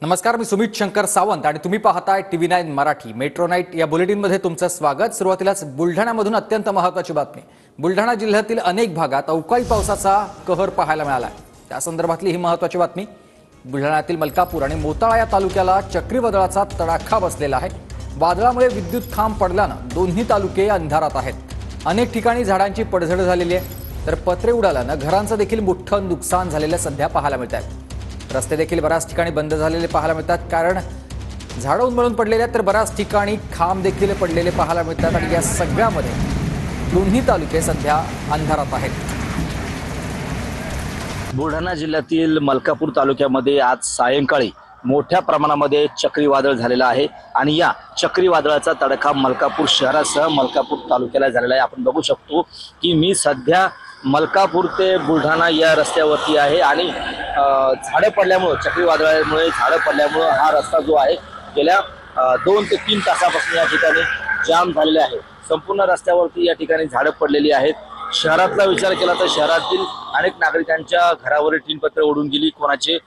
नमस्कार, मी सुमित शंकर सावंत आणि तुम्ही पाहताय TV9 मराठी मेट्रो नाईट या बुलेटिनमध्ये तुमचं स्वागत। सुरुवातीलाच बुलढाण्यामधून अत्यंत महत्त्वाची बातमी। बुलढाणा जिल्ह्यातील अनेक भागात अवकाळी पावसाचा कहर पाहायला मिळाला आहे। त्या संदर्भातली ही महत्त्वाची बातमी। बुलढाण्यातील मलकापूर आणि मोताळा या तालुक्याला चक्रीवादळाचा तडाखा बसलेला आहे। वादळामुळे विद्युत खांब पडल्यानं दोन्ही तालुके अंधारात आहेत। अनेक ठिकाणी झाडांची पडझड झालेली आहे, तर पत्रे उडाल्यानं घरांचं देखील मोठं नुकसान झालेलं सध्या पाहायला मिळत आहे। रस्ते देखील बऱ्याच ठिकाणी बंद झालेले पाहायला मिळतात, कारण झाडं उन्मळून पडलेले आहेत, तर बऱ्याच ठिकाणी खांब देखील पडलेले पाहायला मिळतात आणि या सगळ्यामध्ये दोन्ही तालुके सध्या अंधारात आहेत। बुलढाणा जिल्ह्यातील मलकापूर तालुक्यामध्ये आज सायंकाळी मोठ्या प्रमाणामध्ये चक्रीवादळ झालेलं आहे आणि या चक्रीवादळाचा तडाखा मलकापूर शहरासह मलकापूर तालुक्याला झालेला आहे। आपण बघू शकतो की मी सध्या मलकापूर ते बुलढाणा या रस्त्यावरती आहे आणि झाडं पडल्यामुळे चक्रीवादळामुळे झाडं पडल्यामुळे हा रस्ता जो आहे गेल्या 2 ते 3 तासापासून या ठिकाणी जाम झालेले आहे। संपूर्ण रस्त्यावरती या ठिकाणी झाडं पडलेली आहेत। शहरातला विचार केला तर शहरातील अनेक नागरिकांच्या घरावरील टीनपत्रे उडून गेली, कोणाचे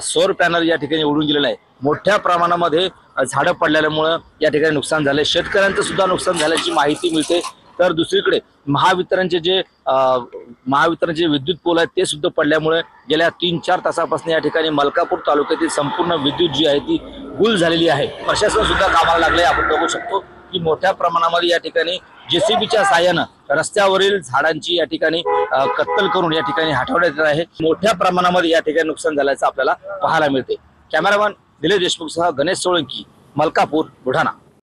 सौर पॅनल या ठिकाणी उडून गेलेले आहे। मोठ्या प्रमाणामध्ये झाडं पडल्यामुळे या ठिकाणी नुकसान झाले। शेतकऱ्यांचं सुद्धा नुकसान झाल्याची माहिती मिळते। तर दुसरीकडे महावितरणचे जे विद्युत पोल आहेत ते सुद्धा पडल्यामुळे गेल्या 3-4 तासापासून या ठिकाणी मलकापूर तालुक्यातील संपूर्ण विद्युत जी आहे ती गुल झालेली आहे। प्रशासन सुद्धा कामाला लागले। आपण बघू शकतो की मोठ्या प्रमाणामध्ये या ठिकाणी JCBच्या साहाय्यानं रस्त्यावरील झाडांची या ठिकाणी कत्तल करून या ठिकाणी हटवण्यात येत आहे। मोठ्या प्रमाणामध्ये या ठिकाणी नुकसान झाल्याचं आपल्याला पाहायला मिळते। कॅमेरामॅन दिलीप देशमुखसह गणेश सोळंकी, मलकापूर, बुलढाणा।